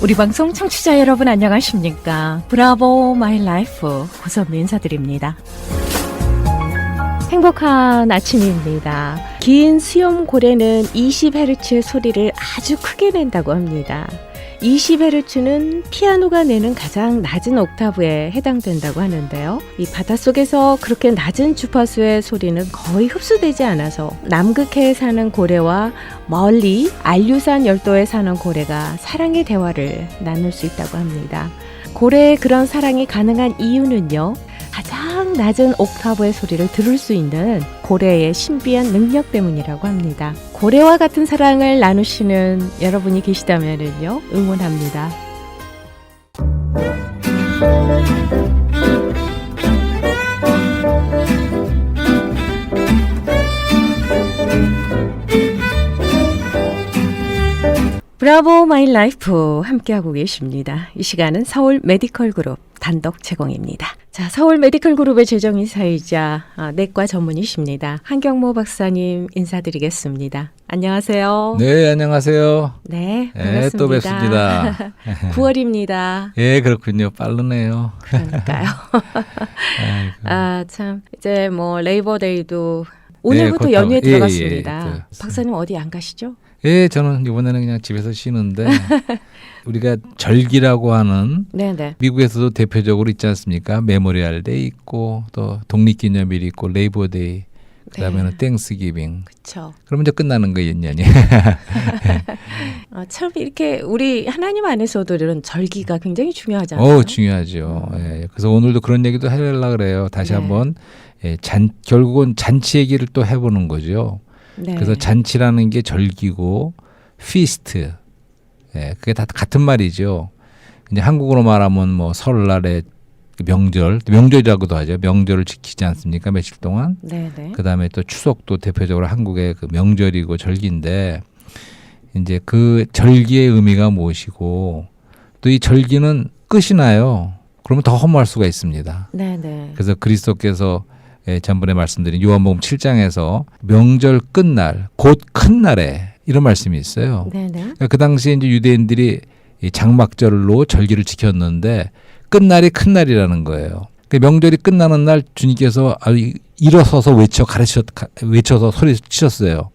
우리 방송 청취자 여러분 안녕하십니까? 브라보 마이 라이프 고선미 인사드립니다. 행복한 아침입니다. 긴 수염 고래는 20Hz의 소리를 아주 크게 낸다고 합니다. 20Hz는 피아노가 내는 가장 낮은 옥타브에 해당된다고 하는데요. 이 바닷속에서 그렇게 낮은 주파수의 소리는 거의 흡수되지 않아서 남극해에 사는 고래와 멀리 알류산 열도에 사는 고래가 사랑의 대화를 나눌 수 있다고 합니다. 고래의 그런 사랑이 가능한 이유는요. 가장 낮은 옥타브의 소리를 들을 수 있는 고래의 신비한 능력 때문이라고 합니다. 고래와 같은 사랑을 나누시는 여러분이 계시다면요, 응원합니다. 브라보 마이 라이프 함께하고 계십니다. 이 시간은 서울 메디컬 그룹 단독 제공입니다. 자, 서울 메디컬 그룹의 재정이사이자 내과 전문의십니다. 한경모 박사님 인사드리겠습니다. 안녕하세요. 네, 안녕하세요. 네, 반갑습니다. 또 뵙습니다. 9월입니다. 예, 그렇군요. 빠르네요. 그러니까요. 아, 참 이제 뭐 레이버데이도 오늘부터 네, 연휴에 예, 들어갔습니다. 예. 박사님 어디 안 가시죠? 예, 저는 이번에는 그냥 집에서 쉬는데 우리가 절기라고 하는 네네. 미국에서도 대표적으로 있지 않습니까? 메모리얼 데이 있고 또 독립기념일 있고 레이버데이 그다음에는 땡스기빙. 그렇죠. 그러면 이제 끝나는 거예요, 1년이. 참 이렇게 우리 하나님 안에서도 이런 절기가 굉장히 중요하잖아요. 중요하죠. 예, 그래서 오늘도 그런 얘기도 하려고 그래요. 다시 네. 한번 결국은 잔치 얘기를 또 해보는 거죠. 네. 그래서 잔치라는 게 절기고 feast, 그게 다 같은 말이죠. 이제 한국어로 말하면 뭐 설날에 명절이라고도 하죠. 명절을 지키지 않습니까? 며칠 동안. 네네. 그 다음에 또 추석도 대표적으로 한국의 그 명절이고 절기인데 이제 그 절기의 의미가 무엇이고 또 이 절기는 끝이 나요. 그러면 더 허무할 수가 있습니다. 네네. 그래서 그리스도께서 전번에 말씀드린 요한복음 7장에서 명절 끝날 곧 큰 날에 이런 말씀이 있어요. 네네. 그 당시에 이제 유대인들이 이 장막절로 절기를 지켰는데 끝날이 큰 날이라는 거예요. 그 명절이 끝나는 날 주님께서 일어서서 외쳐서 소리치셨어요.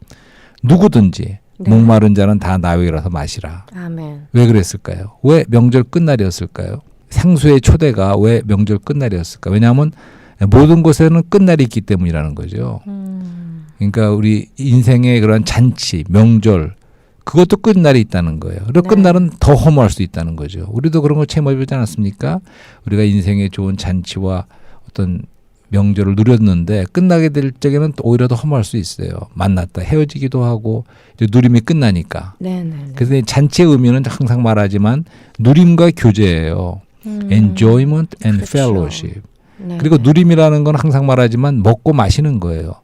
누구든지 네. 목마른 자는 다 나에게 일어서 마시라. 아멘. 왜 그랬을까요? 왜 명절 끝날이었을까요? 생수의 초대가 왜 명절 끝날이었을까? 왜냐하면 모든 곳에는 끝날이 있기 때문이라는 거죠. 그러니까 우리 인생의 그런 잔치, 명절 그것도 끝날이 있다는 거예요. 그리고 네. 끝날은 더 허무할 수 있다는 거죠. 우리도 그런 걸 체험해보지 않았습니까? 우리가 인생의 좋은 잔치와 어떤 명절을 누렸는데 끝나게 될 적에는 또 오히려 더 허무할 수 있어요. 만났다 헤어지기도 하고 이제 누림이 끝나니까. 네네. 그래서 잔치의 의미는 항상 말하지만 누림과 교제예요. Enjoyment and 그렇죠. fellowship. 네네. 그리고 누림이라는 건 항상 말하지만 먹고 마시는 거예요.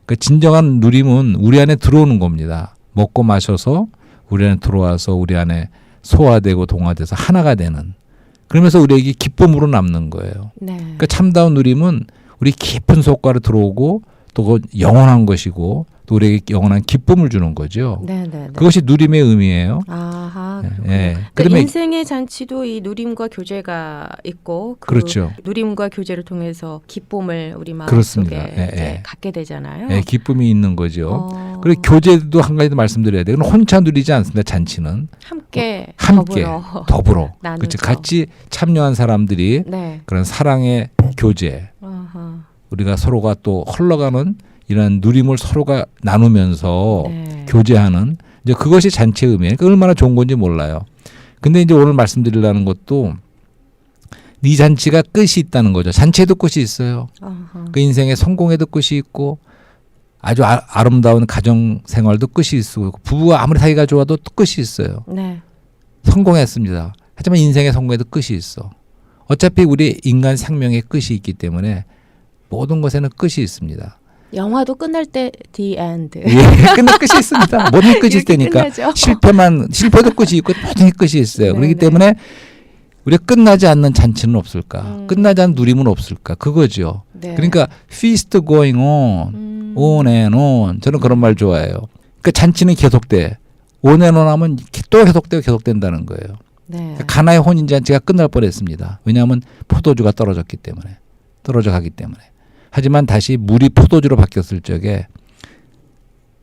그 진정한 누림은 우리 안에 들어오는 겁니다. 먹고 마셔서 우리 안에 들어와서 우리 안에 소화되고 동화돼서 하나가 되는. 그러면서 우리에게 기쁨으로 남는 거예요. 네. 그러니까 참다운 누림은 우리 깊은 속가로 들어오고 또 그 영원한 것이고 또 우리에게 영원한 기쁨을 주는 거죠. 네네. 그것이 누림의 의미예요. 아하. 예. 그렇군요. 예. 그러니까 그다음에 인생의 잔치도 이 누림과 교제가 있고 그 그렇죠. 누림과 교제를 통해서 기쁨을 우리 그렇습니다. 마음속에 예, 이제 예. 갖게 되잖아요. 예, 기쁨이 있는 거죠. 어, 그리고 교제도 한 가지 더 말씀드려야 돼요. 그건 혼자 누리지 않습니다. 잔치는 함께 더불어 나누죠. 그렇죠. 같이 참여한 사람들이 네. 그런 사랑의 교제, 아하. 우리가 서로가 또 흘러가는 이런 누림을 서로가 나누면서 네. 교제하는 이제 그것이 잔치의 의미예요. 그러니까 얼마나 좋은 건지 몰라요. 근데 이제 오늘 말씀드리려는 것도 네 잔치가 끝이 있다는 거죠. 잔치에도 끝이 있어요. 아하. 그 인생의 성공에도 끝이 있고 아주 아름다운 가정 생활도 끝이 있고 부부가 아무리 사이가 좋아도 또 끝이 있어요. 네. 성공했습니다. 하지만 인생의 성공에도 끝이 있어. 어차피 우리 인간 생명의 끝이 있기 때문에 모든 것에는 끝이 있습니다. 영화도 끝날 때 the end. 예, 끝날 끝이 있습니다. 모든 끝이 이렇게 있으니까 끝나죠. 실패도 끝이 있고 모든 끝이 있어요. 그렇기 네네. 때문에 우리가 끝나지 않는 잔치는 없을까? 끝나지 않는 누림은 없을까? 그거죠. 네. 그러니까 feast going on, on and on. 저는 그런 말 좋아해요. 그러니까 잔치는 계속돼. on and on 하면 또 계속되고 계속된다는 거예요. 네. 가나의 혼인잔치가 끝날 뻔했습니다. 왜냐하면 포도주가 떨어져 가기 때문에. 하지만 다시 물이 포도주로 바뀌었을 적에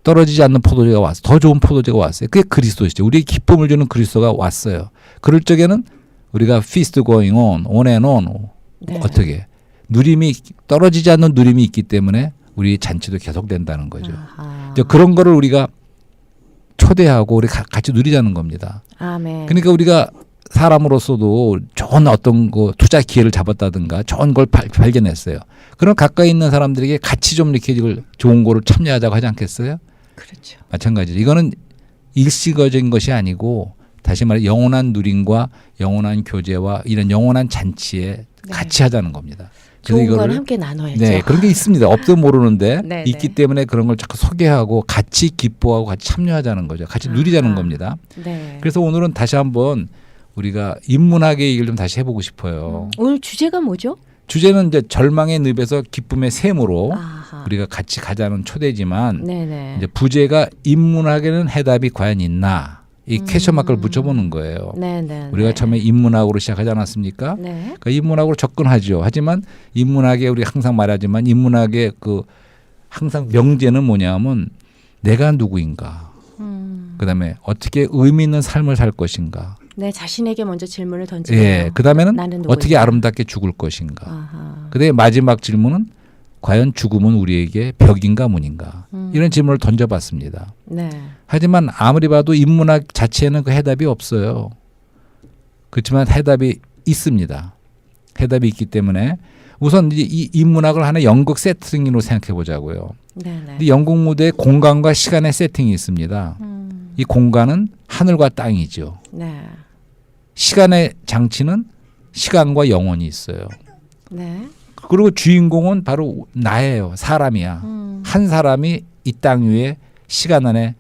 떨어지지 않는 포도주가 왔어요. 더 좋은 포도주가 왔어요. 그게 그리스도시죠. 우리에게 기쁨을 주는 그리스도가 왔어요. 그럴 적에는 우리가 feast going on and on. 네. 어떻게 누림이 떨어지지 않는 누림이 있기 때문에 우리 잔치도 계속된다는 거죠. 아하. 이제 그런 거를 우리가 초대하고 우리 같이 누리자는 겁니다. 아멘. 그러니까 우리가 사람으로서도 좋은 어떤 그 투자 기회를 잡았다든가 좋은 걸 발견했어요. 그럼 가까이 있는 사람들에게 같이 좀 이렇게 이걸 좋은 거를 참여하자고 하지 않겠어요? 그렇죠. 마찬가지로 이거는 일시적인 것이 아니고 다시 말해 영원한 누림과 영원한 교제와 이런 영원한 잔치에 네. 같이 하자는 겁니다. 좋은 건 함께 나눠야죠. 네, 그런 게 있습니다. 없도 모르는데 네, 있기 네. 때문에 그런 걸 자꾸 소개하고 같이 기뻐하고 같이 참여하자는 거죠. 같이 누리자는 아하. 겁니다. 네. 그래서 오늘은 다시 한번 우리가 인문학의 얘기를 좀 다시 해보고 싶어요. 오늘 주제가 뭐죠? 주제는 이제 절망의 늪에서 기쁨의 샘으로 아하. 우리가 같이 가자는 초대지만 네네. 이제 부제가 인문학에는 해답이 과연 있나 이 퀘스천 마크를 붙여보는 거예요. 네네. 우리가 처음에 인문학으로 시작하지 않았습니까? 네. 그러니까 인문학으로 접근하죠. 하지만 인문학에 우리 항상 말하지만 인문학의 그 항상 명제는 뭐냐면 내가 누구인가, 그다음에 어떻게 의미 있는 삶을 살 것인가, 내 자신에게 먼저 질문을 던지네요. 예, 그다음에는 나는 누구인가? 어떻게 아름답게 죽을 것인가. 아하. 그다음에 마지막 질문은 과연 죽음은 우리에게 벽인가 문인가 이런 질문을 던져봤습니다. 네. 하지만 아무리 봐도 인문학 자체에는 그 해답이 없어요. 그렇지만 해답이 있습니다. 해답이 있기 때문에 우선 이 인문학을 하나의 연극 세팅으로 생각해 보자고요. 네네. 이 연극 무대에 공간과 시간의 세팅이 있습니다. 이 공간은 하늘과 땅이죠. 네. 시간의 장치는 시간과 영혼이 있어요. 네. 그리고 주인공은 바로 나예요. 사람이야. 한 사람이 이 땅 위에 시간 안에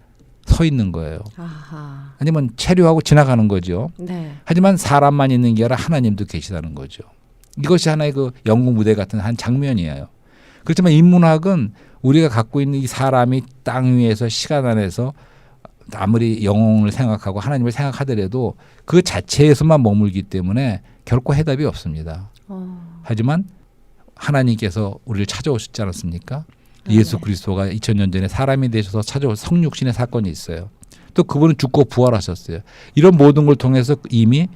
서 있는 거예요. 아하. 아니면 체류하고 지나가는 거죠. 네. 하지만 사람만 있는 게 아니라 하나님도 계시다는 거죠. 이것이 하나의 그 연극 무대 같은 한 장면이에요. 그렇지만 인문학은 우리가 갖고 있는 이 사람이 땅 위에서 시간 안에서 아무리 영혼을 생각하고 하나님을 생각하더라도 그 자체에서만 머물기 때문에 결코 해답이 없습니다. 하지만 하나님께서 우리를 찾아오셨지 않았습니까? 예수 그리스도가 2000년 전에 사람이 되셔서 찾아온 성육신의 사건이 있어요. 또 그분은 죽고 부활하셨어요. 이런 모든 걸 통해서 이미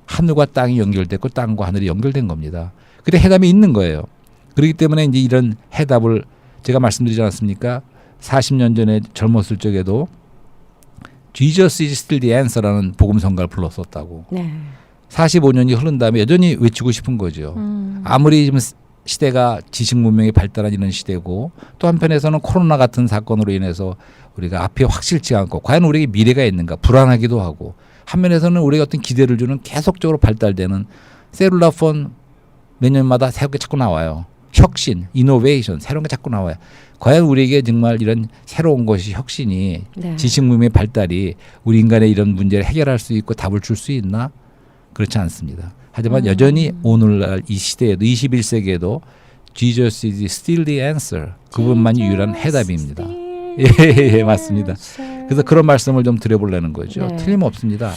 하늘과 땅이 연결됐고 땅과 하늘이 연결된 겁니다. 근데 해답이 있는 거예요. 그렇기 때문에 이제 이런 해답을 제가 말씀드리지 않았습니까? 40년 전에 젊었을 적에도 Jesus is still the answer라는 복음성가를 불렀었다고. 네. 45년이 흐른 다음에 여전히 외치고 싶은 거죠. 아무리 지금 시대가 지식 문명이 발달한 이런 시대고 또 한편에서는 코로나 같은 사건으로 인해서 우리가 앞이 확실치 않고 과연 우리에게 미래가 있는가 불안하기도 하고 한면에서는 우리가 어떤 기대를 주는 계속적으로 발달되는 셀룰라 폰 몇 년마다 새롭게 자꾸 나와요. 혁신, 이노베이션 새로운 게 자꾸 나와요. 과연 우리에게 정말 이런 새로운 것이 혁신이 네. 지식 문명의 발달이 우리 인간의 이런 문제를 해결할 수 있고 답을 줄 수 있나? 그렇지 않습니다. 하지만 여전히 오늘날 이 시대에도 21세기에도 Jesus is still the answer. 그분만이 유일한 해답입니다. 예, 맞습니다. 그래서 그런 말씀을 좀 드려보려는 거죠. 네. 틀림없습니다.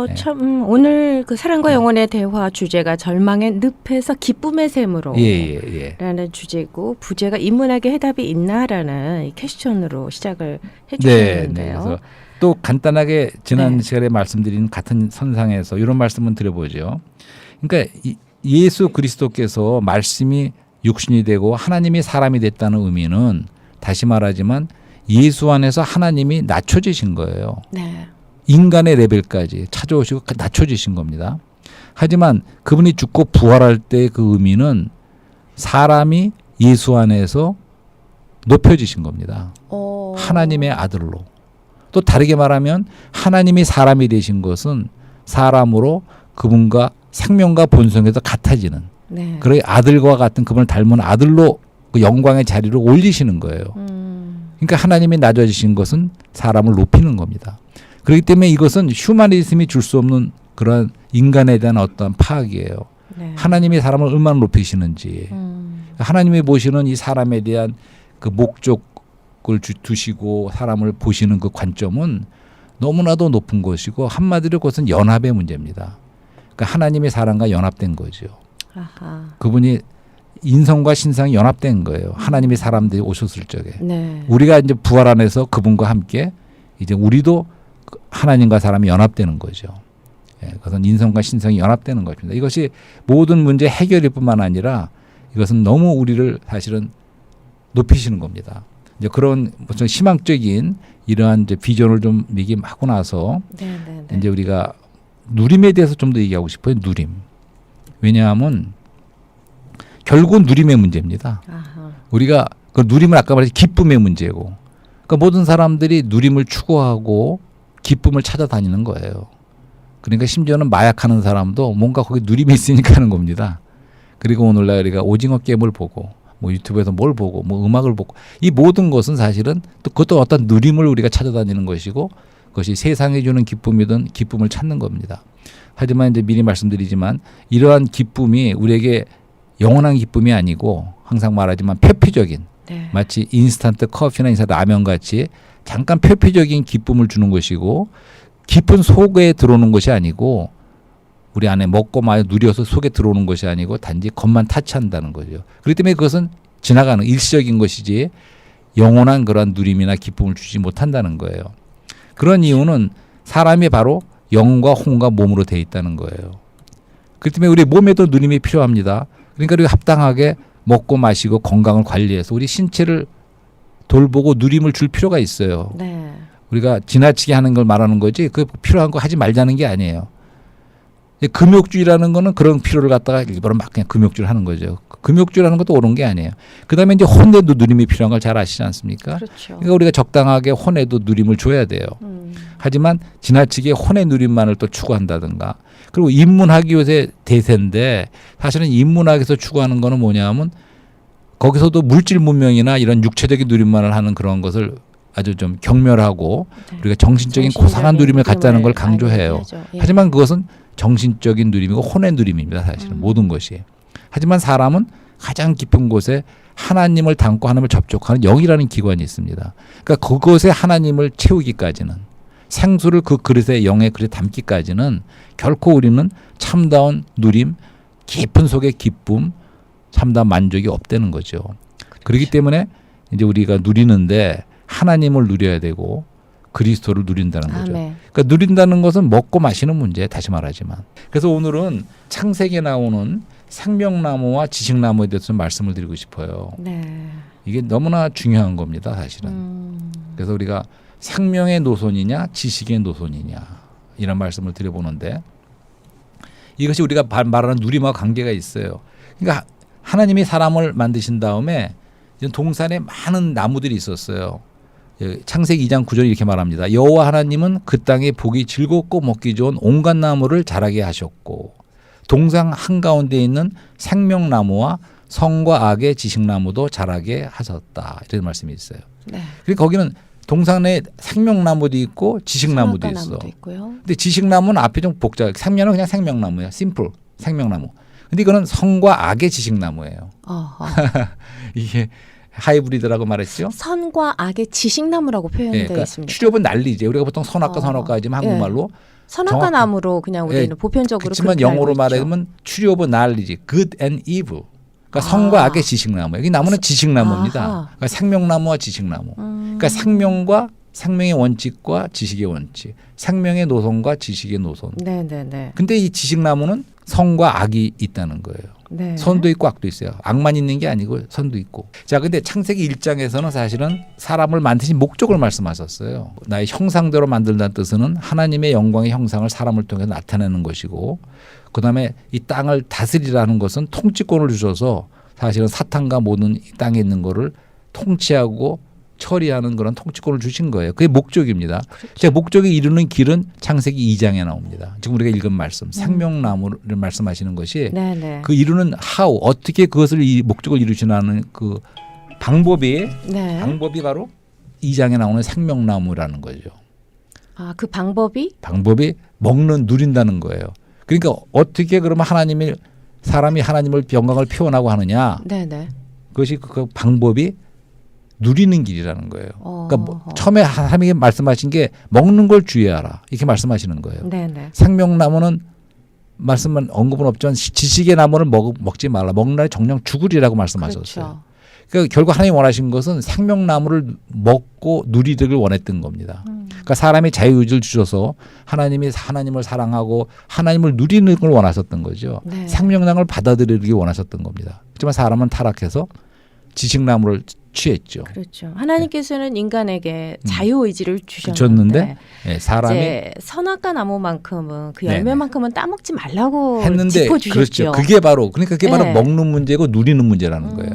네. 참 오늘 그 사랑과 영혼의 대화 주제가 절망의 늪에서 기쁨의 샘으로 예. 라는 주제고 부제가 인문학의 해답이 있나라는 이 퀘스천으로 시작을 네. 해주셨는데요. 그래서 또 간단하게 지난 네. 시간에 말씀드린 같은 선상에서 이런 말씀을 드려보죠. 그러니까 예수 그리스도께서 말씀이 육신이 되고 하나님이 사람이 됐다는 의미는 다시 말하지만 예수 안에서 하나님이 낮춰지신 거예요. 네. 인간의 레벨까지 찾아오시고 낮춰지신 겁니다. 하지만 그분이 죽고 부활할 때 그 의미는 사람이 예수 안에서 높여지신 겁니다. 하나님의 아들로. 또 다르게 말하면 하나님이 사람이 되신 것은 사람으로 그분과 생명과 본성에서 같아지는 네. 그런 아들과 같은 그분을 닮은 아들로 그 영광의 자리로 올리시는 거예요. 그러니까 하나님이 낮아지신 것은 사람을 높이는 겁니다. 그렇기 때문에 이것은 휴머니즘이 줄 수 없는 그런 인간에 대한 어떤 파악이에요. 네. 하나님이 사람을 얼마나 높이시는지 하나님이 보시는 이 사람에 대한 그 목적을 두시고 사람을 보시는 그 관점은 너무나도 높은 것이고 한마디로 그것은 연합의 문제입니다. 그러니까 하나님의 사람과 연합된 거죠. 아하. 그분이 인성과 신성이 연합된 거예요. 하나님의 사람들이 오셨을 적에. 네. 우리가 이제 부활 안에서 그분과 함께 이제 우리도 하나님과 사람이 연합되는 거죠. 예, 그것은 인성과 신성이 연합되는 것입니다. 이것이 모든 문제 해결일 뿐만 아니라 이것은 너무 우리를 사실은 높이시는 겁니다. 이제 그런 무슨 희망적인 이러한 이제 비전을 좀 얘기하고 나서 네, 네, 네. 이제 우리가 누림에 대해서 좀 더 얘기하고 싶어요. 누림. 왜냐하면 결국은 누림의 문제입니다. 아하. 우리가 그 누림은 아까 말했듯이 기쁨의 문제고, 그러니까 모든 사람들이 누림을 추구하고 기쁨을 찾아다니는 거예요. 그러니까 심지어는 마약하는 사람도 뭔가 거기 누림이 있으니까 하는 겁니다. 그리고 오늘날 우리가 오징어 게임을 보고 뭐 유튜브에서 뭘 보고 뭐 음악을 보고 이 모든 것은 사실은 또 그것도 어떤 누림을 우리가 찾아다니는 것이고 그것이 세상이 주는 기쁨이든 기쁨을 찾는 겁니다. 하지만 이제 미리 말씀드리지만 이러한 기쁨이 우리에게 영원한 기쁨이 아니고 항상 말하지만 표피적인 네. 마치 인스턴트 커피나 라면 같이 잠깐 표피적인 기쁨을 주는 것이고 깊은 속에 들어오는 것이 아니고 우리 안에 먹고 마여 누려서 속에 들어오는 것이 아니고 단지 겉만 타치한다는 거죠. 그렇기 때문에 그것은 지나가는 일시적인 것이지 영원한 그런 누림이나 기쁨을 주지 못한다는 거예요. 그런 이유는 사람이 바로 영과 혼과 몸으로 되어 있다는 거예요. 그렇기 때문에 우리 몸에도 누림이 필요합니다. 그러니까 우리가 합당하게 먹고 마시고 건강을 관리해서 우리 신체를 돌보고 누림을 줄 필요가 있어요. 네. 우리가 지나치게 하는 걸 말하는 거지 그 필요한 거 하지 말자는 게 아니에요. 금욕주의라는 거는 그런 필요를 갖다가 일부러 막 그냥 금욕주의를 하는 거죠. 금욕주의라는 것도 옳은 게 아니에요. 그다음에 이제 혼에도 누림이 필요한 걸 잘 아시지 않습니까? 그렇죠. 그러니까 우리가 적당하게 혼에도 누림을 줘야 돼요. 하지만 지나치게 혼의 누림만을 또 추구한다든가. 그리고 인문학이 요새 대세인데 사실은 인문학에서 추구하는 거는 뭐냐면 거기서도 물질 문명이나 이런 육체적인 누림만을 하는 그런 것을 아주 좀 경멸하고 네. 우리가 정신적인 고상한 누림을 갖자는 걸 강조해요. 예. 하지만 그것은 정신적인 누림이고 혼의 누림입니다. 사실은 모든 것이. 하지만 사람은 가장 깊은 곳에 하나님을 담고 하나님을 접촉하는 영이라는 기관이 있습니다. 그러니까 그것에 하나님을 채우기까지는 생수를 그 그릇에 영의 그릇에 담기까지는 결코 우리는 참다운 누림, 깊은 속의 기쁨, 참다운 만족이 없다는 거죠. 그렇기 때문에 이제 우리가 누리는데 하나님을 누려야 되고 그리스도를 누린다는 거죠. 아멘. 그러니까 누린다는 것은 먹고 마시는 문제, 다시 말하지만. 그래서 오늘은 창세기에 나오는 생명나무와 지식나무에 대해서 좀 말씀을 드리고 싶어요. 네. 이게 너무나 중요한 겁니다, 사실은. 그래서 우리가 생명의 노선이냐 지식의 노선이냐 이런 말씀을 드려보는데 이것이 우리가 말하는 누림과 관계가 있어요. 그러니까 하나님이 사람을 만드신 다음에 동산에 많은 나무들이 있었어요. 창세기 2장 9절이 이렇게 말합니다. 여호와 하나님은 그 땅에 보기 즐겁고 먹기 좋은 온갖 나무를 자라게 하셨고 동산 한가운데 있는 생명나무와 선과 악의 지식나무도 자라게 하셨다. 이런 말씀이 있어요. 네. 그리고 거기는 동산에 생명나무도 있고 지식나무도 있어. 근데 지식나무는 앞에 좀 복잡해. 생명은 그냥 생명나무야. 심플 생명나무. 근데 이거는 선과 악의 지식나무예요. 이게 하이브리드라고 말했죠. 선과 악의 지식나무라고 표현되어 그러니까 있습니다. 추려본 난리지. 우리가 보통 선악과 선악과 하지만 한국말로 선악과 나무로 그냥 우리는 보편적으로 그렇지만 영어로 말하면 추려본 난리지. Good and evil. 그러니까 선과 악의 지식나무. 여기 나무는 지식나무입니다. 그러니까 생명나무와 지식나무. 그러니까 생명과 생명의 원칙과 지식의 원칙, 생명의 노선과 지식의 노선. 네네네. 근데 이 지식나무는 선과 악이 있다는 거예요. 네. 선도 있고 악도 있어요. 악만 있는 게 아니고 선도 있고. 자, 근데 창세기 1장에서는 사실은 사람을 만드신 목적을 말씀하셨어요. 나의 형상대로 만들다는 뜻은 하나님의 영광의 형상을 사람을 통해서 나타내는 것이고, 그다음에 이 땅을 다스리라는 것은 통치권을 주셔서 사실은 사탄과 모든 이 땅에 있는 거를 통치하고 처리하는 그런 통치권을 주신 거예요. 그게 목적입니다. 그렇죠. 제 목적에 이르는 길은 창세기 2장에 나옵니다. 지금 우리가 읽은 말씀, 생명나무를 말씀하시는 것이 네네. 그 이루는 how, 어떻게 그것을 이 목적을 이루시는 그 방법이 네. 방법이 바로 2장에 나오는 생명나무라는 거죠. 아, 그 방법이 먹는 누린다는 거예요. 그러니까 어떻게 그러면 사람이 하나님을 영광을 표현하고 하느냐? 네네. 그것이 그 방법이 누리는 길이라는 거예요. 그러니까 뭐 처음에 하나님이 말씀하신 게 먹는 걸 주의하라 이렇게 말씀하시는 거예요. 네네. 생명나무는 말씀은 언급은 없지만 지식의 나무를 먹지 말라. 먹는 날에 정령 죽으리라고 말씀하셨어요. 그렇죠. 그러니까 결국 하나님이 원하신 것은 생명나무를 먹고 누리기를 원했던 겁니다. 그러니까 사람이 자유의지를 주셔서 하나님이 하나님을 사랑하고 하나님을 누리는 걸 원하셨던 거죠. 네. 생명나무를 받아들이기 원하셨던 겁니다. 하지만 사람은 타락해서 지식나무를 취했죠. 그렇죠. 하나님께서는 인간에게 자유의지를 주셨는데 줬는데 네, 사람이 이제 선악과 나무만큼은 그 네네. 열매만큼은 따먹지 말라고 했는데 짚어주셨죠. 그렇죠. 그게 바로 네. 먹는 문제고 누리는 문제라는 거예요.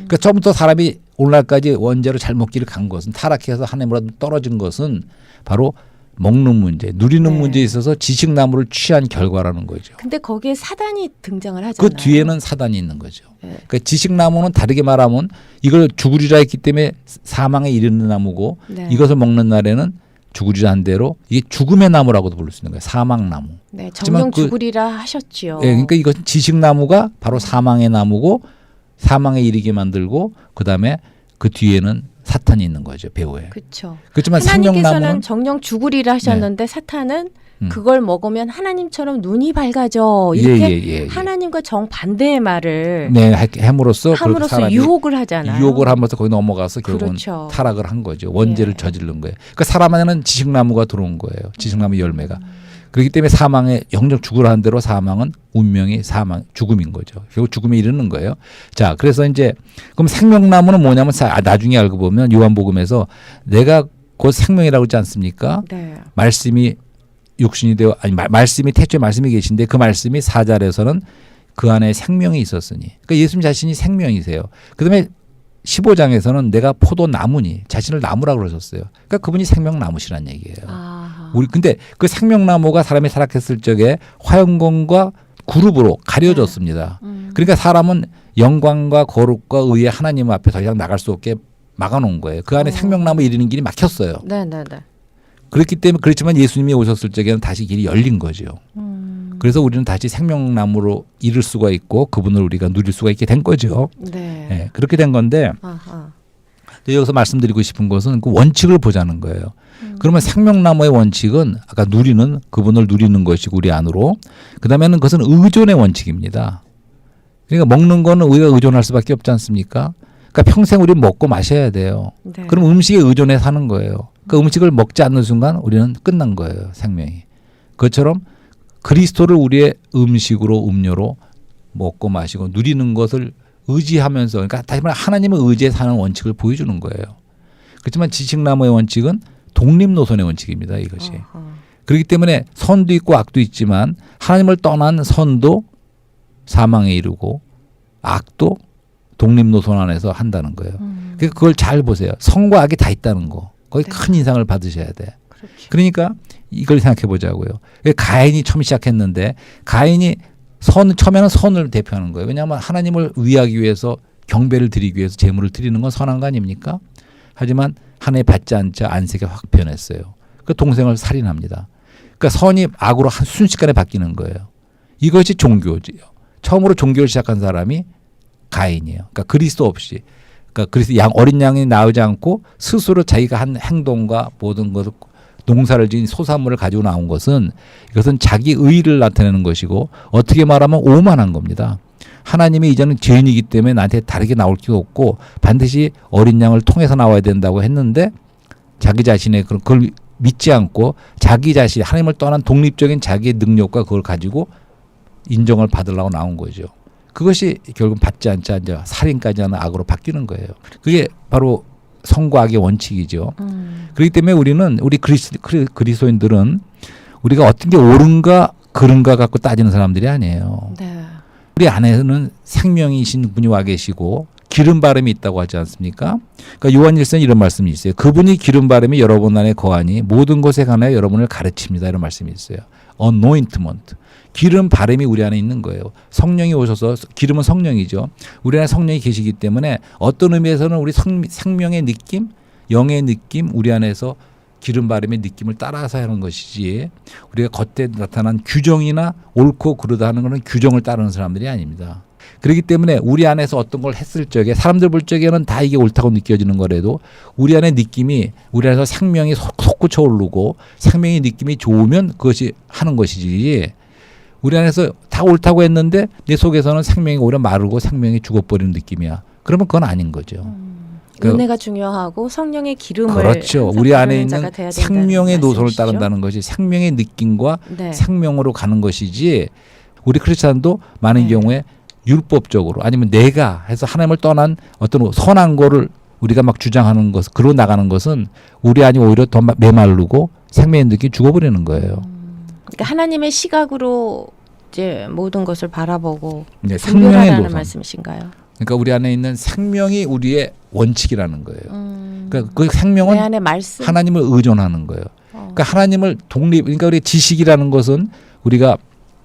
그러니까 처음부터 사람이 오늘날까지 원죄로 잘못 길을 간 것은 타락해서 하나님으로 떨어진 것은 바로 먹는 문제, 누리는 네. 문제에 있어서 지식나무를 취한 결과라는 거죠. 근데 거기에 사단이 등장을 하잖아요. 그 뒤에는 사단이 있는 거죠. 네. 그러니까 지식나무는 다르게 말하면 이걸 죽으리라 했기 때문에 사망에 이르는 나무고 네. 이것을 먹는 날에는 죽으리라 한 대로 이게 죽음의 나무라고도 부를 수 있는 거예요. 사망나무. 네, 정령 그- 죽으리라 하셨지요. 예, 그러니까 이것은 지식나무가 바로 사망의 나무고 사망에 이르게 만들고 그다음에 그 뒤에는 사탄이 있는 거죠. 배후에. 그렇죠. 그렇지만 하나님께서는 생명나무는 정령 죽으리라 하셨는데 사탄은 음. 그걸 먹으면 하나님처럼 눈이 밝아져 예, 이렇게 예, 예, 예. 하나님과 정반대의 말을 네, 함으로써 그렇게 함으로써 사람이 유혹을 하잖아요. 유혹을 하면서 거기 넘어가서 결국은 그렇죠. 타락을 한 거죠. 원죄를 예. 저지른 거예요. 그러니까 사람 안에는 지식나무가 들어온 거예요. 지식나무 열매가. 그렇기 때문에 사망에 영적 죽으라는 대로 사망은 운명이 사망 죽음인 거죠. 결국 죽음에 이르는 거예요. 자, 그래서 이제 그럼 생명나무는 뭐냐면 나중에 알고 보면 요한복음에서 내가 곧 생명이라고 했지 않습니까? 네. 말씀이 육신이 되어 말씀이 태초에 말씀이 계신데 그 말씀이 사절에서는 그 안에 생명이 있었으니. 그러니까 예수님 자신이 생명이세요. 그다음에 15장에서는 내가 포도나무니 자신을 나무라고 그러셨어요. 그러니까 그분이 생명나무시란 얘기예요. 아. 우리 근데 그 생명나무가 사람이 타락했을 적에 화영광과 그룹으로 가려졌습니다. 그러니까 사람은 영광과 거룩과 의의 하나님 앞에 더 이상 나갈 수 없게 막아놓은 거예요. 그 안에 생명나무 이르는 길이 막혔어요. 네, 네, 네. 그렇기 때문에 그렇지만 예수님이 오셨을 적에는 다시 길이 열린 거죠. 그래서 우리는 다시 생명나무로 이룰 수가 있고 그분을 우리가 누릴 수가 있게 된 거죠. 네. 네, 그렇게 된 건데 아하. 여기서 말씀드리고 싶은 것은 그 원칙을 보자는 거예요. 그러면 생명나무의 원칙은 아까 누리는 그분을 누리는 것이고 우리 안으로 그다음에는 그것은 의존의 원칙입니다. 그러니까 먹는 거는 우리가 의존할 수밖에 없지 않습니까? 그러니까 평생 우리는 먹고 마셔야 돼요. 네. 그럼 음식에 의존해 사는 거예요. 그 음식을 먹지 않는 순간 우리는 끝난 거예요. 생명이. 그것처럼 그리스도를 우리의 음식으로 음료로 먹고 마시고 누리는 것을 의지하면서 그러니까 다시 말해 하나님을 의지해 사는 원칙을 보여주는 거예요. 그렇지만 지식나무의 원칙은 독립노선의 원칙입니다. 이것이. 어허. 그렇기 때문에 선도 있고 악도 있지만 하나님을 떠난 선도 사망에 이르고 악도 독립노선 안에서 한다는 거예요. 그러니까 그걸 잘 보세요. 선과 악이 다 있다는 거. 거기 네. 큰 인상을 받으셔야 돼. 그렇죠. 그러니까 이걸 생각해 보자고요. 가인이 처음 시작했는데 가인이 처음에는 선을 대표하는 거예요. 왜냐하면 하나님을 위하기 위해서 경배를 드리기 위해서 제물을 드리는 건 선한 거 아닙니까? 하지만 하나님 받지 않자 안색에 확 변했어요. 그 동생을 살인합니다. 그러니까 선이 악으로 순식간에 바뀌는 거예요. 이것이 종교지요. 처음으로 종교를 시작한 사람이 가인이에요. 그러니까 그리스도 없이, 그러니까 그리스도 어린 양이 나오지 않고 스스로 자기가 한 행동과 모든 것을 농사를 지은 소산물을 가지고 나온 것은 이것은 자기 의의를 나타내는 것이고 어떻게 말하면 오만한 겁니다. 하나님이 이제는 죄인이기 때문에 나한테 다르게 나올 게 없고 반드시 어린 양을 통해서 나와야 된다고 했는데 자기 자신의 그걸 믿지 않고 자기 자신 하나님을 떠난 독립적인 자기의 능력과 그걸 가지고 인정을 받으려고 나온 거죠. 그것이 결국 받지 않자 이제 살인까지 하는 악으로 바뀌는 거예요. 그게 바로 선과 악의 원칙이죠. 그렇기 때문에 우리 그리스도인들은 우리가 어떤 게 옳은가 그른가 갖고 따지는 사람들이 아니에요. 네. 우리 안에는 생명이신 분이 와 계시고 기름 바람이 있다고 하지 않습니까? 그러니까 요한일서는 이런 말씀이 있어요. 그분이 기름 바람이 여러분 안에 거하니 모든 것에 관하여 여러분을 가르칩니다. 이런 말씀이 있어요. anointment. 기름 바람이 우리 안에 있는 거예요. 성령이 오셔서 기름은 성령이죠. 우리 안에 성령이 계시기 때문에 어떤 의미에서는 우리 생명의 느낌, 영의 느낌, 우리 안에서 기름 바람의 느낌을 따라서 하는 것이지 우리가 겉에 나타난 규정이나 옳고 그르다 하는 것은 규정을 따르는 사람들이 아닙니다. 그렇기 때문에 우리 안에서 어떤 걸 했을 적에 사람들 볼 적에는 다 이게 옳다고 느껴지는 거라도 우리 안에 느낌이 우리 안에서 생명이 솟구쳐 오르고 생명의 느낌이 좋으면 그것이 하는 것이지 우리 안에서 다 옳다고 했는데 내 속에서는 생명이 오히려 마르고 생명이 죽어버리는 느낌이야. 그러면 그건 아닌 거죠. 은혜가 중요하고 성령의 기름을 그렇죠. 우리 안에 있는 자가 돼야 된다는 생명의 노선을 말씀이시죠? 따른다는 것이 생명의 느낌과 네. 생명으로 가는 것이지 우리 크리스찬도 많은 네. 경우에 율법적으로 아니면 내가 해서 하나님을 떠난 어떤 선한 거를 우리가 막 주장하는 것, 그러고 나가는 것은 우리 안이 오히려 더 메마르고 생명의 느낌이 죽어버리는 거예요. 그러니까 하나님의 시각으로 이제 모든 것을 바라보고 네, 생명의 분별하라는 노선. 말씀이신가요? 그러니까 우리 안에 있는 생명이 우리의 원칙이라는 거예요. 그러니까 그 내 생명은 안에 말씀. 하나님을 의존하는 거예요. 그러니까 하나님을 독립, 그러니까 우리 지식이라는 것은 우리가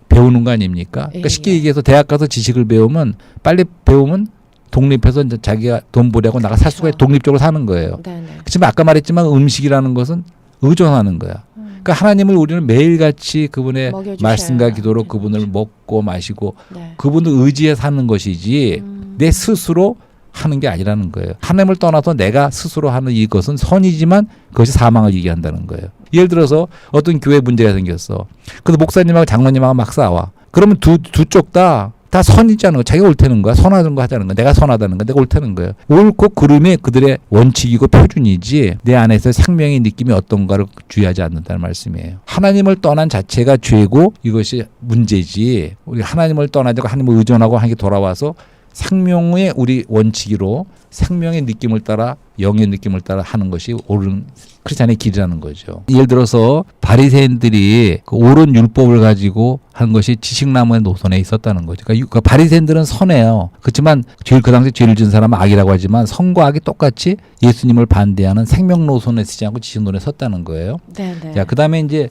배우는 거 아닙니까? 그러니까 예, 쉽게 예. 얘기해서 대학 가서 지식을 배우면 빨리 배우면 독립해서 이제 자기가 돈 벌이하고 나가 살 수가 그렇죠. 독립적으로 사는 거예요. 네네. 그렇지만 아까 말했지만 음식이라는 것은 의존하는 거야. 그러니까 하나님을 우리는 매일같이 그분의 먹여주셔야 말씀과 기도로 되는 그분을 거죠. 먹고 마시고 네. 그분을 의지해 사는 것이지 내 스스로 하는 게 아니라는 거예요. 하나님을 떠나서 내가 스스로 하는 이것은 선이지만 그것이 사망을 얘기한다는 거예요. 예를 들어서 어떤 교회 문제가 생겼어. 그래서 목사님하고 장로님하고 막 싸워. 그러면 두 쪽 다 선이지 않은 거. 자기가 옳다는 거야. 선하는 거 하자는 거야. 내가 선하다는 거야. 내가 옳다는 거예요. 옳고 그름이 그들의 원칙이고 표준이지 내 안에서 생명의 느낌이 어떤가를 주의하지 않는다는 말씀이에요. 하나님을 떠난 자체가 죄고 이것이 문제지. 우리 하나님을 떠나지 않고 하나님을 의존하고 하는 게 돌아와서 생명의 우리 원칙으로 생명의 느낌을 따라 영의 느낌을 따라 하는 것이 옳은 크리스찬의 길이라는 거죠. 예를 들어서 바리새인들이 그 옳은 율법을 가지고 한 것이 지식나무의 노선에 있었다는 거죠. 그러니까 바리새인들은 선해요. 그렇지만 그 당시 죄를 지은 사람은 악이라고 하지만 선과 악이 똑같이 예수님을 반대하는 생명 노선에 서지 않고 지식 노선에 섰다는 거예요. 네네. 자, 그다음에 이제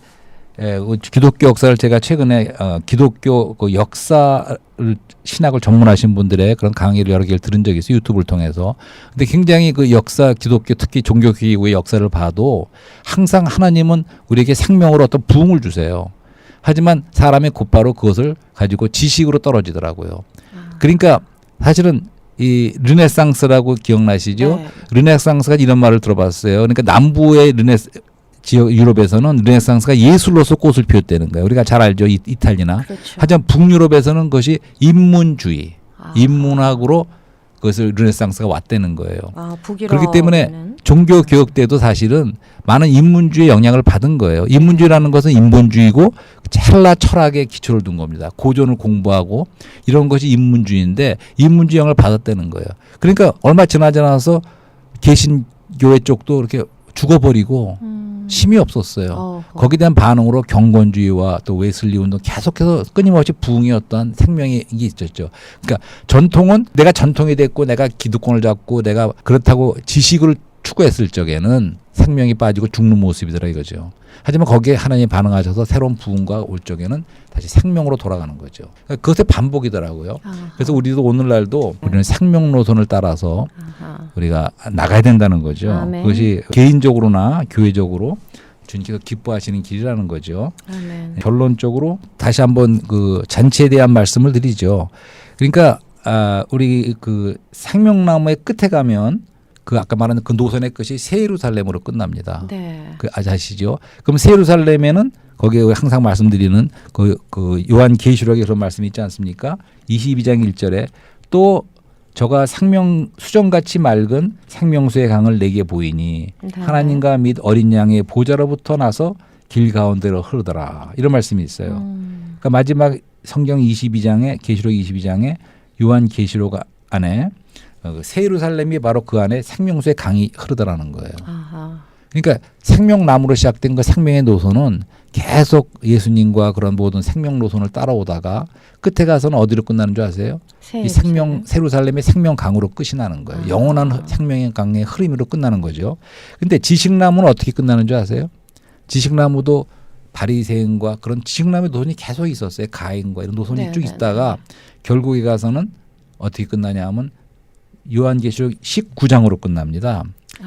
기독교 역사를 제가 최근에 기독교 그 역사를 신학을 전문하신 분들의 그런 강의를 여러 개를 들은 적이 있어요. 유튜브를 통해서. 근데 굉장히 그 역사 기독교 특히 종교개혁의 역사를 봐도 항상 하나님은 우리에게 생명으로 어떤 부흥을 주세요. 하지만 사람이 곧바로 그것을 가지고 지식으로 떨어지더라고요. 그러니까 사실은 이 르네상스라고 기억나시죠? 네. 르네상스가 이런 말을 들어봤어요. 그러니까 남부의 지역 유럽에서는 르네상스가 예술로서 꽃을 피웠다는 거예요. 우리가 잘 알죠. 이탈리나. 그렇죠. 하지만 북유럽에서는 그것이 인문주의, 아. 인문학으로 그것을 르네상스가 왔다는 거예요. 북유럽 그렇기 때문에 종교 교육 때도 사실은 많은 인문주의 영향을 받은 거예요. 인문주의라는 것은 인본주의고 찰나 철학에 기초를 둔 겁니다. 고전을 공부하고 이런 것이 인문주의인데 인문주의 영향을 받았다는 거예요. 그러니까 얼마 지나지 않아서 개신교회 쪽도 이렇게 죽어버리고 힘이 없었어요. 거기에 대한 반응으로 경건주의와 또 웨슬리 운동 계속해서 끊임없이 부흥의 어떠한 생명이 있었죠. 그러니까 전통은 내가 전통이 됐고 내가 기득권을 잡고 내가 그렇다고 지식을 추구했을 적에는 생명이 빠지고 죽는 모습이더라 이거죠. 하지만 거기에 하나님이 반응하셔서 새로운 부흥과 올 적에는 다시 생명으로 돌아가는 거죠. 그러니까 그것의 반복이더라고요. 그래서 우리도 오늘날도 우리는 생명 노선을 따라서 우리가 나가야 된다는 거죠. 아멘. 그것이 개인적으로나 교회적으로 주님께서 기뻐하시는 길이라는 거죠. 아멘. 결론적으로 다시 한번 그 잔치에 대한 말씀을 드리죠. 그러니까 우리 그 생명나무의 끝에 가면 그 아까 말한 그 노선의 끝이 새 예루살렘으로 끝납니다. 네. 그 아시죠? 그럼 새 예루살렘에는 거기에 항상 말씀드리는 그 요한 계시록에 그런 말씀이 있지 않습니까? 22장 1절에 또 저가 수정같이 맑은 생명수의 강을 내게 보이니 네. 하나님과 및 어린 양의 보좌로부터 나서 길 가운데로 흐르더라. 이런 말씀이 있어요. 그러니까 마지막 성경 22장에 계시록 22장에 요한 계시록 안에 새 예루살렘이 바로 그 안에 생명수의 강이 흐르더라는 거예요. 그러니까 생명나무로 시작된 그 생명의 노선은 계속 예수님과 그런 모든 생명 노선을 따라오다가 끝에 가서는 어디로 끝나는 줄 아세요? 이 새 예루살렘의 생명 강으로 끝이 나는 거예요. 영원한 생명의 강의 흐름으로 끝나는 거죠. 근데 지식나무는 어떻게 끝나는 줄 아세요? 지식나무도 바리새인과 그런 지식나무의 노선이 계속 있었어요. 가인과 이런 노선이 쭉 있다가 결국에 가서는 어떻게 끝나냐 하면 요한계시록 19장으로 끝납니다.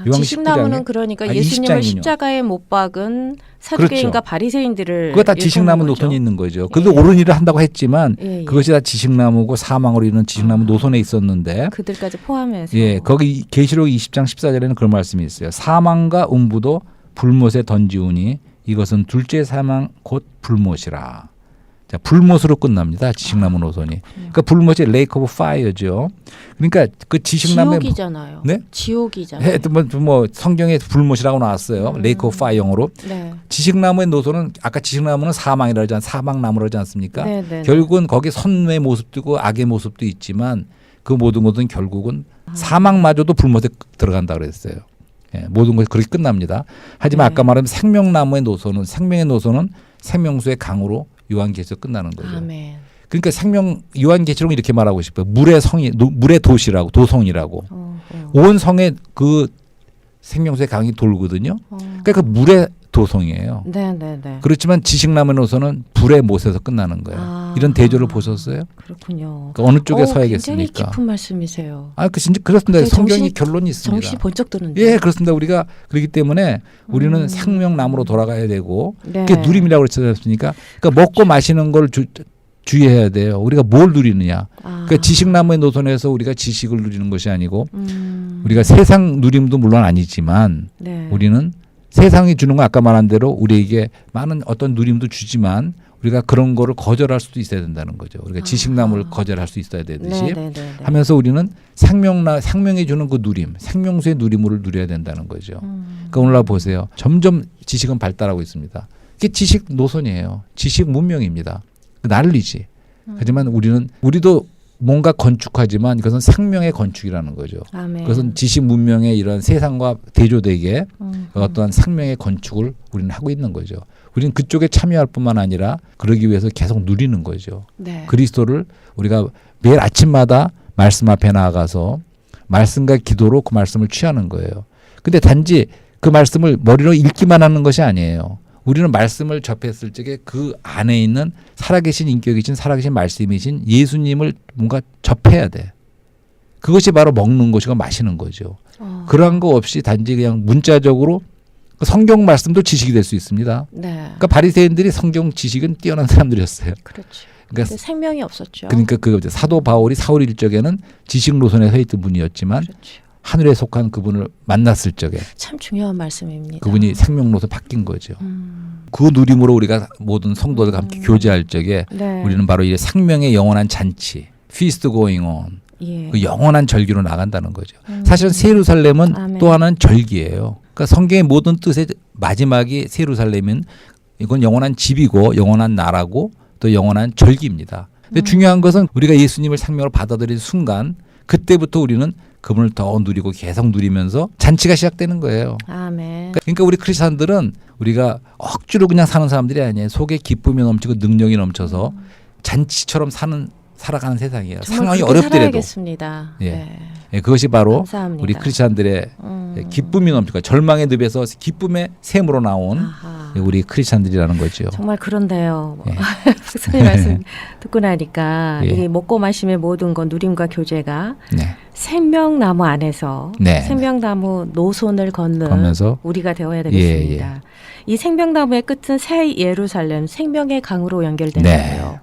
요한 지식나무는 그러니까 예수님을 20장이군요. 십자가에 못 박은 사두개인과 그렇죠. 바리새인들을 그거 다 일컫는 지식나무 거죠. 노선이 있는 거죠. 그래도 예. 옳은 일을 한다고 했지만 예, 예. 그것이 다 지식나무고 사망으로 이르는 지식나무 노선에 있었는데 그들까지 포함해서 예, 거기 계시록 20장 14절에는 그런 말씀이 있어요. 사망과 음부도 불못에 던지우니 이것은 둘째 사망 곧 불못이라. 자, 불못으로 끝납니다. 지식나무 노선이. 그러니까 불못이 레이크 오브 파이어죠. 그러니까 그 지식나무의 지옥이잖아요. 네? 지옥이잖아요. 뭐 성경에 불못이라고 나왔어요. 레이크 오브 파이어 영어로. 네. 지식나무의 노선은 아까 지식나무는 사망이라 하지 사망나무라 하지 않습니까? 네, 네, 네. 결국은 거기 선의 모습도 있고 악의 모습도 있지만 그 모든 것은 결국은 사망마저도 불못에 들어간다 그랬어요. 예, 모든 것이 그렇게 끝납니다. 하지만 네. 아까 말한 생명나무의 노선은 생명의 노선은 생명수의 강으로 요한계시록 끝나는 거죠. 아멘. 그러니까 요한계시록은 이렇게 말하고 싶어요. 물의 성이 물의 도시라고 도성이라고 온 성에 그 생명수의 강이 돌거든요. 그러니까 그 물의 도성이에요. 네네네. 그렇지만 지식나무의 노선은 불의 못에서 끝나는 거예요. 이런 대조를 보셨어요? 그렇군요. 그러니까 어느 쪽에 굉장히 서야겠습니까? 깊은 말씀이세요. 그 진짜 그렇습니다. 갑자기 성경이 결론이 있습니다. 정신이 번쩍 드는데. 예, 그렇습니다. 우리가 그렇기 때문에 우리는 생명나무로 돌아가야 되고 네. 그게 누림이라고 그랬지 않습니까? 그러니까 먹고 마시는 걸 주의해야 돼요. 우리가 뭘 누리느냐. 그러니까 지식나무의 노선에서 우리가 지식을 누리는 것이 아니고 우리가 세상 누림도 물론 아니지만 네. 우리는 세상이 주는 건 아까 말한 대로 우리에게 많은 어떤 누림도 주지만 우리가 그런 거를 거절할 수도 있어야 된다는 거죠. 우리가 지식나무를 거절할 수 있어야 되듯이 네네네네. 하면서 우리는 생명이 주는 그 누림, 생명수의 누림을 누려야 된다는 거죠. 그러니까 오늘날 보세요. 점점 지식은 발달하고 있습니다. 그게 지식 노선이에요. 지식 문명입니다. 난리지. 하지만 우리도 뭔가 건축하지만 이것은 생명의 건축이라는 거죠. 아멘. 그것은 지식 문명의 이런 세상과 대조되게 어떠한 생명의 건축을 우리는 하고 있는 거죠. 우리는 그쪽에 참여할 뿐만 아니라 그러기 위해서 계속 누리는 거죠. 네. 그리스도를 우리가 매일 아침마다 말씀 앞에 나아가서 말씀과 기도로 그 말씀을 취하는 거예요. 근데 단지 그 말씀을 머리로 읽기만 하는 것이 아니에요. 우리는 말씀을 접했을 적에 그 안에 있는 살아계신 인격이신 살아계신 말씀이신 예수님을 뭔가 접해야 돼. 그것이 바로 먹는 것이고 마시는 거죠. 그러한 거 없이 단지 그냥 문자적으로 성경 말씀도 지식이 될 수 있습니다. 네. 그러니까 바리새인들이 성경 지식은 뛰어난 사람들이었어요. 그렇죠. 그러니까 근데 생명이 없었죠. 그러니까 그 사도 바울이 사울 일적에는 지식 노선에 서 있던 분이었지만 그렇죠. 하늘에 속한 그분을 만났을 적에 참 중요한 말씀입니다. 그분이 생명 노선 바뀐 거죠. 그 누림으로 우리가 모든 성도들과 함께 교제할 적에 네. 우리는 바로 이 생명의 영원한 잔치, feast going on, 예. 그 영원한 절기로 나간다는 거죠. 사실은 새 예루살렘은 아멘. 또 하나는 절기예요. 그러니까 성경의 모든 뜻의 마지막이 새 예루살렘은 이건 영원한 집이고 영원한 나라고 또 영원한 절기입니다. 근데 중요한 것은 우리가 예수님을 생명으로 받아들인 순간 그때부터 우리는 그분을 더 누리고 계속 누리면서 잔치가 시작되는 거예요. 아멘. 그러니까 우리 크리스찬들은 우리가 억지로 그냥 사는 사람들이 아니에요. 속에 기쁨이 넘치고 능력이 넘쳐서 잔치처럼 살아가는 세상이에요. 상황이 어렵더라도. 살아야겠습니다. 예. 네. 예, 그것이 바로 감사합니다. 우리 크리스찬들의 기쁨이 넘치고 절망의 늪에서 기쁨의 샘으로 나온 아하. 우리 크리스찬들이라는 거죠. 정말 그런데요. 예. 목사님 말씀 듣고 나니까 예. 이 먹고 마심의 모든 건 누림과 교제가 네. 생명나무 안에서 네. 생명나무 노선을 걷는 그러면서 우리가 되어야 되겠습니다. 이 생명나무의 끝은 새 예루살렘 생명의 강으로 연결되는데요.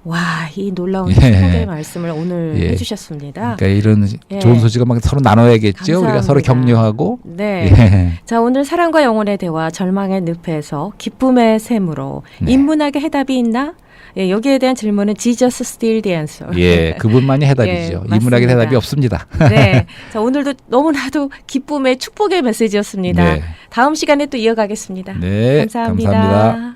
와, 이 놀라운 예. 축복의 말씀을 오늘 예. 해주셨습니다. 그러니까 이런 예. 좋은 소식을 막 서로 나눠야겠죠. 감사합니다. 우리가 서로 격려하고. 네. 예. 자, 오늘 사랑과 영혼의 대화, 절망의 늪에서 기쁨의 샘으로 네. 인문학의 해답이 있나? 예, 여기에 대한 질문은 Jesus still the answer. 예, 그분만이 해답이죠. 예, 인문학의 맞습니다. 해답이 없습니다. 네. 자, 오늘도 너무나도 기쁨의 축복의 메시지였습니다. 네. 다음 시간에 또 이어가겠습니다. 네, 감사합니다. 감사합니다.